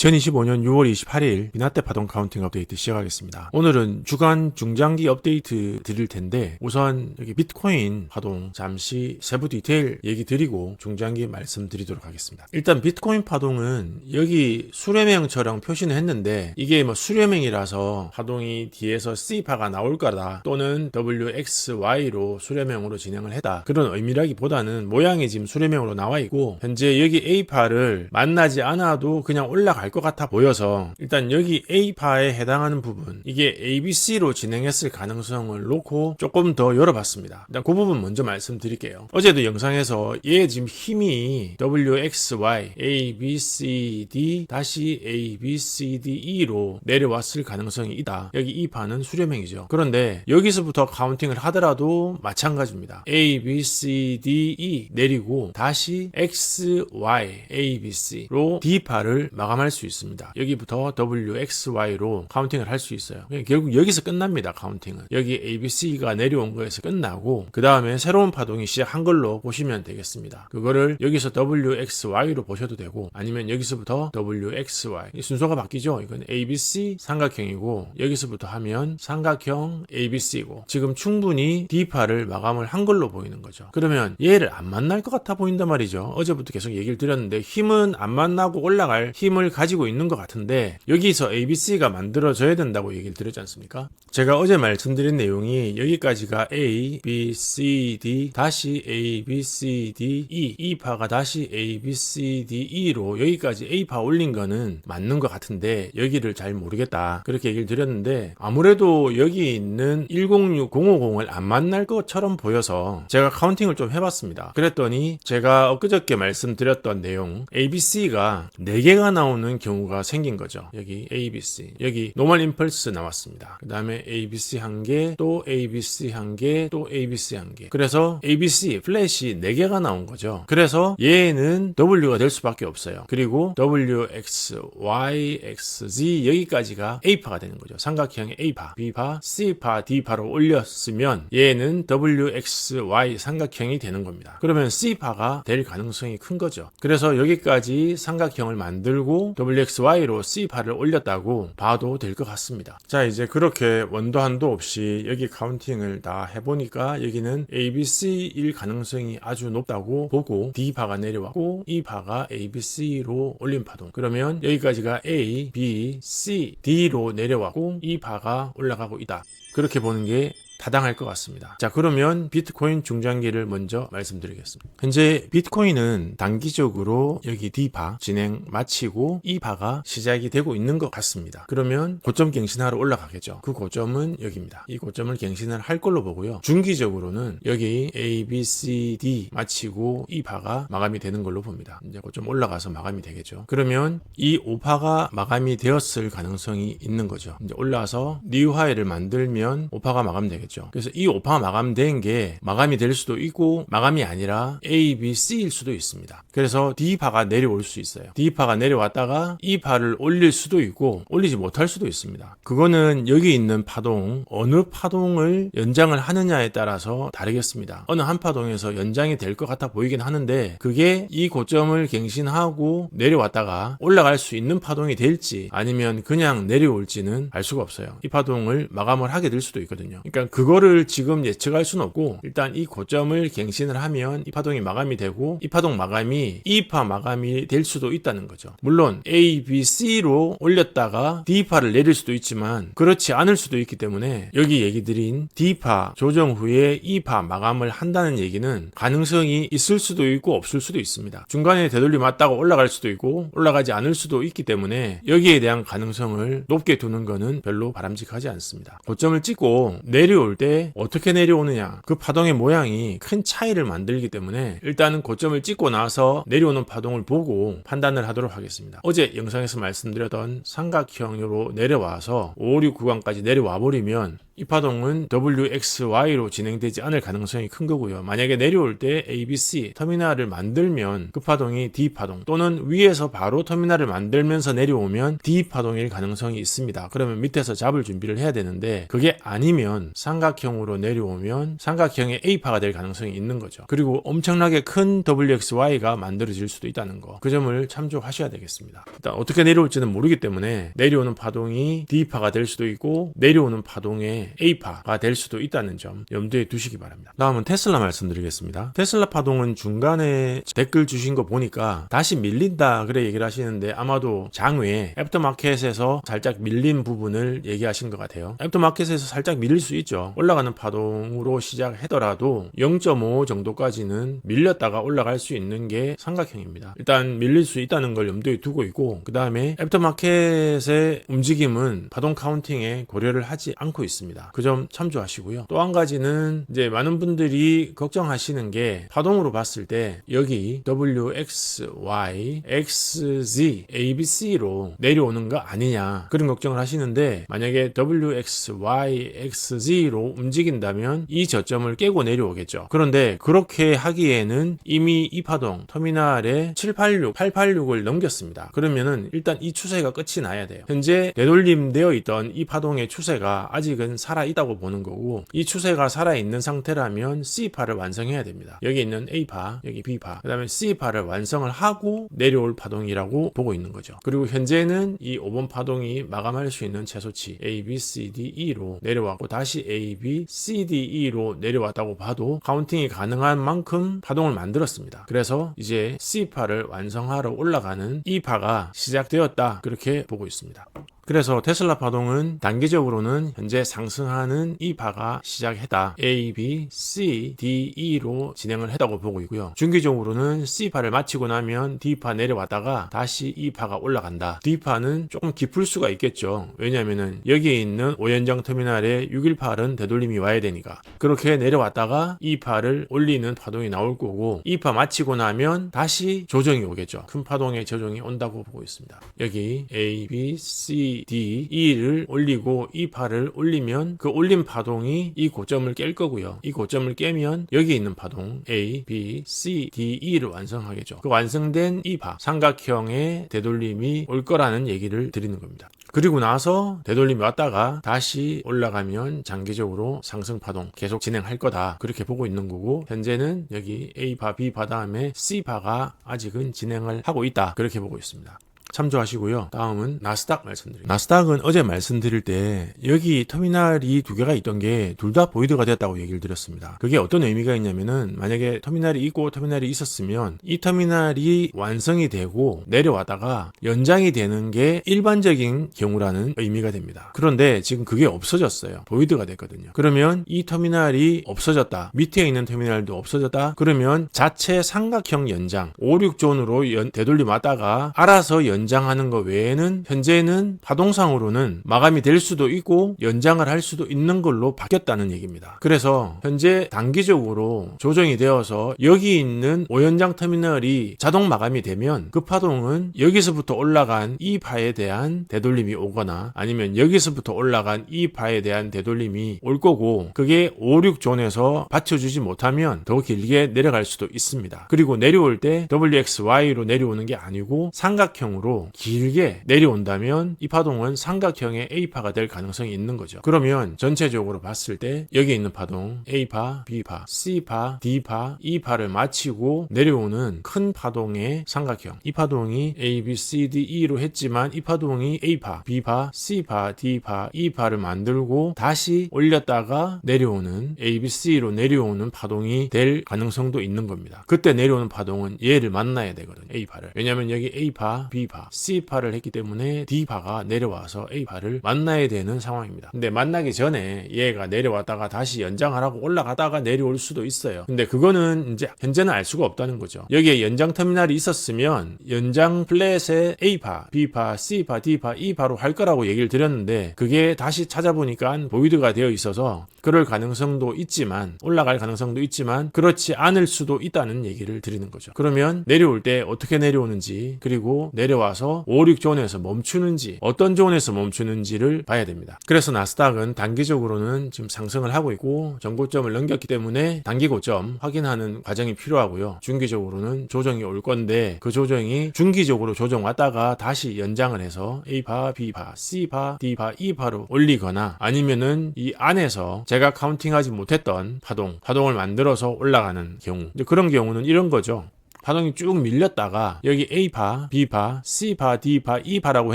2025년 6월 28일 미나떼 파동 카운팅 업데이트 시작하겠습니다. 오늘은 주간 중장기 업데이트 드릴 텐데 우선 여기 비트코인 파동 잠시 세부 디테일 얘기 드리고 중장기 말씀드리도록 하겠습니다. 일단 비트코인 파동은 여기 수렴형처럼 표시는 했는데 이게 뭐 수렴형이라서 파동이 뒤에서 C파가 나올 거다 또는 WXY로 수렴형으로 진행을 했다 그런 의미라기보다는 모양이 지금 수렴형으로 나와 있고 현재 여기 A파를 만나지 않아도 그냥 올라갈 것 같아 보여서 일단 여기 A파에 해당하는 부분 이게 ABC로 진행했을 가능성을 놓고 조금 더 열어봤습니다. 일단 그 부분 먼저 말씀드릴게요. 어제도 영상에서 얘 지금 힘이 WXY ABCD 다시 ABCDE로 내려왔을 가능성이 있다. 여기 이 파는 수렴형이죠. 그런데 여기서부터 카운팅을 하더라도 마찬가지입니다. ABCDE 내리고 다시 XY ABC로 D파를 마감할 수 있습니다. 여기부터 WXY로 카운팅을 할 수 있어요. 결국 여기서 끝납니다. 카운팅은. 여기 ABC가 내려온 거에서 끝나고 그 다음에 새로운 파동이 시작한 걸로 보시면 되겠습니다. 그거를 여기서 WXY로 보셔도 되고 아니면 여기서부터 WXY 순서가 바뀌죠. 이건 ABC 삼각형이고 여기서부터 하면 삼각형 ABC고 지금 충분히 D파를 마감을 한 걸로 보이는 거죠. 그러면 얘를 안 만날 것 같아 보인단 말이죠. 어제부터 계속 얘기를 드렸는데 힘은 안 만나고 올라갈 힘을 가지고 있는 것 같은데 여기서 ABC가 만들어져야 된다고 얘기를 드렸지 않습니까? 제가 어제 말씀드린 내용이 여기까지가 A, B, C, D 다시 A, B, C, D, E 이 파가 다시 A, B, C, D, E로 여기까지 A파 올린 거는 맞는 것 같은데 여기를 잘 모르겠다 그렇게 얘기를 드렸는데 아무래도 여기 있는 106, 050을 안 만날 것처럼 보여서 제가 카운팅을 좀 해봤습니다. 그랬더니 제가 엊그저께 말씀드렸던 내용 ABC가 4개가 나오는 경우가 생긴 거죠. 여기 ABC 여기 노멀 임펄스 나왔습니다. 그 다음에 ABC 1개 또 ABC 1개 또 ABC 1개 그래서 ABC 플래시 4개가 나온 거죠. 그래서 얘는 W가 될 수밖에 없어요. 그리고 WX, Y, X, Z 여기까지가 A파가 되는 거죠. 삼각형의 A파, B파, C파, D파로 올렸으면 얘는 WX, Y 삼각형이 되는 겁니다. 그러면 C파가 될 가능성이 큰 거죠. 그래서 여기까지 삼각형을 만들고 WXY로 C파를 올렸다고 봐도 될 것 같습니다. 자 이제 그렇게 원도 한도 없이 여기 카운팅을 다 해보니까 여기는 ABC일 가능성이 아주 높다고 보고 D파가 내려왔고 이 파가 ABC로 올린 파동 그러면 여기까지가 A, B, C, D로 내려왔고 이 파가 올라가고 있다. 그렇게 보는 게 타당할 것 같습니다. 자 그러면 비트코인 중장기를 먼저 말씀드리겠습니다. 현재 비트코인은 단기적으로 여기 D파 진행 마치고 이 파가 시작이 되고 있는 것 같습니다. 그러면 고점 갱신하러 올라가겠죠. 그 고점은 여기입니다. 이 고점을 갱신을 할 걸로 보고요. 중기적으로는 여기 A, B, C, D 마치고 이 파가 마감이 되는 걸로 봅니다. 이제 고점 올라가서 마감이 되겠죠. 그러면 이 5파가 마감이 되었을 가능성이 있는 거죠. 이제 올라와서 뉴 하이를 만들면 5파가 마감되겠죠. 그래서 이 5파 마감된 게 마감이 될 수도 있고 마감이 아니라 A, B, C일 수도 있습니다. 그래서 D파가 내려올 수 있어요. D파가 내려왔다가 이 파를 올릴 수도 있고 올리지 못할 수도 있습니다. 그거는 여기 있는 파동 어느 파동을 연장을 하느냐에 따라서 다르겠습니다. 어느 한 파동에서 연장이 될 것 같아 보이긴 하는데 그게 이 고점을 갱신하고 내려왔다가 올라갈 수 있는 파동이 될지 아니면 그냥 내려올지는 알 수가 없어요. 이 파동을 마감을 하게 될 수도 있거든요. 그러니까 그거를 지금 예측할 수는 없고 일단 이 고점을 갱신을 하면 이 파동이 마감이 되고 이 파동 마감이 E파 마감이 될 수도 있다는 거죠. 물론 A, B, C로 올렸다가 D파를 내릴 수도 있지만 그렇지 않을 수도 있기 때문에 여기 얘기 드린 D파 조정 후에 E파 마감을 한다는 얘기는 가능성이 있을 수도 있고 없을 수도 있습니다. 중간에 되돌림 맞다가 올라갈 수도 있고 올라가지 않을 수도 있기 때문에 여기에 대한 가능성을 높게 두는 거는 별로 바람직하지 않습니다. 고점을 찍고 내려올 때 어떻게 내려오느냐 그 파동의 모양이 큰 차이를 만들기 때문에 일단은 고점을 찍고 나서 내려오는 파동을 보고 판단을 하도록 하겠습니다. 어제 영상에서 말씀드렸던 삼각형으로 내려와서 5, 6 구간까지 내려와 버리면 이 파동은 WXY로 진행되지 않을 가능성이 큰 거고요. 만약에 내려올 때 ABC 터미널을 만들면 그 파동이 D파동 또는 위에서 바로 터미널을 만들면서 내려오면 D파동일 가능성이 있습니다. 그러면 밑에서 잡을 준비를 해야 되는데 그게 아니면 삼각형으로 내려오면 삼각형의 A파가 될 가능성이 있는 거죠. 그리고 엄청나게 큰 WXY가 만들어질 수도 있다는 거. 그 점을 참조하셔야 되겠습니다. 일단 어떻게 내려올지는 모르기 때문에 내려오는 파동이 D파가 될 수도 있고 내려오는 파동의 A파가 될 수도 있다는 점 염두에 두시기 바랍니다. 다음은 테슬라 말씀드리겠습니다. 테슬라 파동은 중간에 댓글 주신 거 보니까 다시 밀린다 그래 얘기를 하시는데 아마도 장외 애프터마켓에서 살짝 밀린 부분을 얘기하신 것 같아요. 애프터마켓에서 살짝 밀릴 수 있죠. 올라가는 파동으로 시작하더라도 0.5 정도까지는 밀렸다가 올라갈 수 있는 게 삼각형입니다. 일단 밀릴 수 있다는 걸 염두에 두고 있고 그 다음에 애프터마켓의 움직임은 파동 카운팅에 고려를 하지 않고 있습니다. 그 점 참조하시고요. 또 한 가지는 이제 많은 분들이 걱정하시는 게 파동으로 봤을 때 여기 WX, Y, XZ, ABC로 내려오는 거 아니냐 그런 걱정을 하시는데 만약에 WX, Y, XZ로 움직인다면 이 저점을 깨고 내려오겠죠. 그런데 그렇게 하기에는 이미 이 파동 터미널에 786, 886을 넘겼습니다. 그러면은 일단 이 추세가 끝이 나야 돼요. 현재 되돌림되어 있던 이 파동의 추세가 아직은 살아있다고 보는 거고 이 추세가 살아있는 상태라면 C파를 완성해야 됩니다. 여기 있는 A파, 여기 B파, 그 다음에 C파를 완성을 하고 내려올 파동이라고 보고 있는 거죠. 그리고 현재는 이 5번 파동이 마감할 수 있는 최소치 A, B, C, D, E로 내려왔고 다시 A, B, C, D, E로 내려왔다고 봐도 카운팅이 가능한 만큼 파동을 만들었습니다. 그래서 이제 C파를 완성하러 올라가는 E파가 시작되었다 그렇게 보고 있습니다. 그래서 테슬라 파동은 단기적으로는 현재 상승하는 이 파가 시작했다. A, B, C, D, E로 진행을 했다고 보고 있고요. 중기적으로는 C파를 마치고 나면 D파 내려왔다가 다시 이 파가 올라간다. D파는 조금 깊을 수가 있겠죠. 왜냐하면 여기에 있는 5연장 터미널에 618은 되돌림이 와야 되니까. 그렇게 내려왔다가 이 파를 올리는 파동이 나올 거고 이 파 마치고 나면 다시 조정이 오겠죠. 큰 파동의 조정이 온다고 보고 있습니다. 여기 A, B, C, D, E를 올리고 이 파를 올리면 그 올린 파동이 이 고점을 깰 거고요. 이 고점을 깨면 여기 있는 파동 A, B, C, D, E를 완성하겠죠. 그 완성된 이 파 삼각형의 되돌림이 올 거라는 얘기를 드리는 겁니다. 그리고 나서 되돌림이 왔다가 다시 올라가면 장기적으로 상승 파동 계속 진행할 거다 그렇게 보고 있는 거고 현재는 여기 A파, B파 다음에 C파가 아직은 진행을 하고 있다 그렇게 보고 있습니다. 참조하시고요. 다음은 나스닥 말씀드립니다. 나스닥은 어제 말씀드릴 때 여기 터미널이 두 개가 있던 게 둘 다 보이드가 됐다고 얘기를 드렸습니다. 그게 어떤 의미가 있냐면은 만약에 터미널이 있고 터미널이 있었으면 이 터미널이 완성이 되고 내려왔다가 연장이 되는 게 일반적인 경우라는 의미가 됩니다. 그런데 지금 그게 없어졌어요. 보이드가 됐거든요. 그러면 이 터미널이 없어졌다. 밑에 있는 터미널도 없어졌다. 그러면 자체 삼각형 연장 5, 6존으로 되돌림 왔다가 알아서 연장하는 것 외에는 현재는 파동상으로는 마감이 될 수도 있고 연장을 할 수도 있는 걸로 바뀌었다는 얘기입니다. 그래서 현재 단기적으로 조정이 되어서 여기 있는 5연장 터미널이 자동 마감이 되면 그 파동은 여기서부터 올라간 이 파에 대한 되돌림이 오거나 아니면 여기서부터 올라간 이 파에 대한 되돌림이 올 거고 그게 5, 6존에서 받쳐주지 못하면 더 길게 내려갈 수도 있습니다. 그리고 내려올 때 WXY로 내려오는 게 아니고 삼각형으로 길게 내려온다면 이 파동은 삼각형의 A파가 될 가능성이 있는 거죠. 그러면 전체적으로 봤을 때 여기 있는 파동 A파, B파, C파, D파, E파를 마치고 내려오는 큰 파동의 삼각형 이 파동이 A, B, C, D, E로 했지만 이 파동이 A파, B파, C파, D파, E파를 만들고 다시 올렸다가 내려오는 A, B, C로 내려오는 파동이 될 가능성도 있는 겁니다. 그때 내려오는 파동은 얘를 만나야 되거든요. A파를. 왜냐하면 여기 A파, B파, C파를 했기 때문에 D파가 내려와서 A파를 만나야 되는 상황입니다. 근데 만나기 전에 얘가 내려왔다가 다시 연장을 하고 올라가다가 내려올 수도 있어요. 근데 그거는 이제 현재는 알 수가 없다는 거죠. 여기에 연장 터미널이 있었으면 연장 플랫에 A파, B파, C파, D파, E파로 할 거라고 얘기를 드렸는데 그게 다시 찾아보니까 보이드가 되어 있어서 그럴 가능성도 있지만 올라갈 가능성도 있지만 그렇지 않을 수도 있다는 얘기를 드리는 거죠. 그러면 내려올 때 어떻게 내려오는지 그리고 내려와 내려와서 5, 6존에서 멈추는지 어떤 존에서 멈추는지를 봐야 됩니다. 그래서 나스닥은 단기적으로는 지금 상승을 하고 있고 전고점을 넘겼기 때문에 단기 고점 확인하는 과정이 필요하고요. 중기적으로는 조정이 올 건데 그 조정이 중기적으로 조정 왔다가 다시 연장을 해서 A파, B파, C파, D파, E파로 올리거나 아니면은 이 안에서 제가 카운팅하지 못했던 파동을 만들어서 올라가는 경우, 그런 경우는 이런 거죠. 파동이 쭉 밀렸다가 여기 A파, B파, C파, D파, E파라고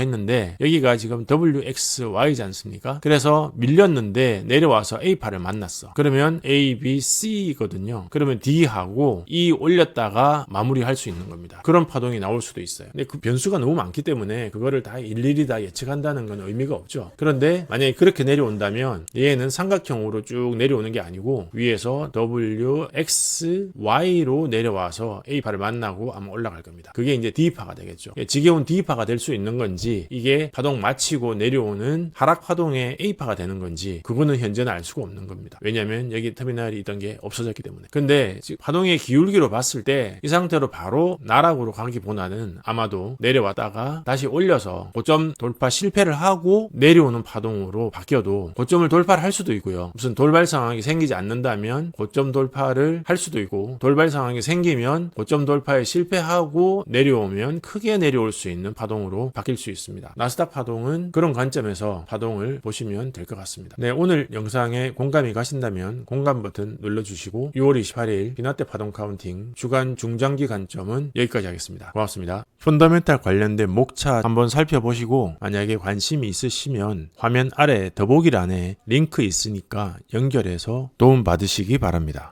했는데 여기가 지금 WXY지 않습니까? 그래서 밀렸는데 내려와서 A파를 만났어. 그러면 A, B, C거든요. 그러면 D하고 E 올렸다가 마무리할 수 있는 겁니다. 그런 파동이 나올 수도 있어요. 근데 그 변수가 너무 많기 때문에 그거를 다 일일이 다 예측한다는 건 의미가 없죠. 그런데 만약에 그렇게 내려온다면 얘는 삼각형으로 쭉 내려오는 게 아니고 위에서 WXY로 내려와서 A파를 만나고 아마 올라갈 겁니다. 그게 이제 D파가 되겠죠. 지겨운 D파가 될 수 있는 건지 이게 파동 마치고 내려오는 하락 파동의 A파가 되는 건지 그거는 현재는 알 수가 없는 겁니다. 왜냐하면 여기 터미널이 있던 게 없어졌기 때문에. 근데 지금 파동의 기울기로 봤을 때 이 상태로 바로 나락으로 가기보다는 아마도 내려왔다가 다시 올려서 고점 돌파 실패를 하고 내려오는 파동으로 바뀌어도 고점을 돌파를 할 수도 있고요. 무슨 돌발 상황이 생기지 않는다면 고점 돌파를 할 수도 있고 돌발 상황이 생기면 고점 돌파에 실패하고 내려오면 크게 내려올 수 있는 파동으로 바뀔 수 있습니다. 나스닥 파동은 그런 관점에서 파동을 보시면 될 것 같습니다. 네, 오늘 영상에 공감이 가신다면 공감 버튼 눌러주시고 6월 28일 비나테 파동 카운팅 주간 중장기 관점은 여기까지 하겠습니다. 고맙습니다. 펀더멘탈 관련된 목차 한번 살펴보시고 만약에 관심이 있으시면 화면 아래 더보기란에 링크 있으니까 연결해서 도움 받으시기 바랍니다.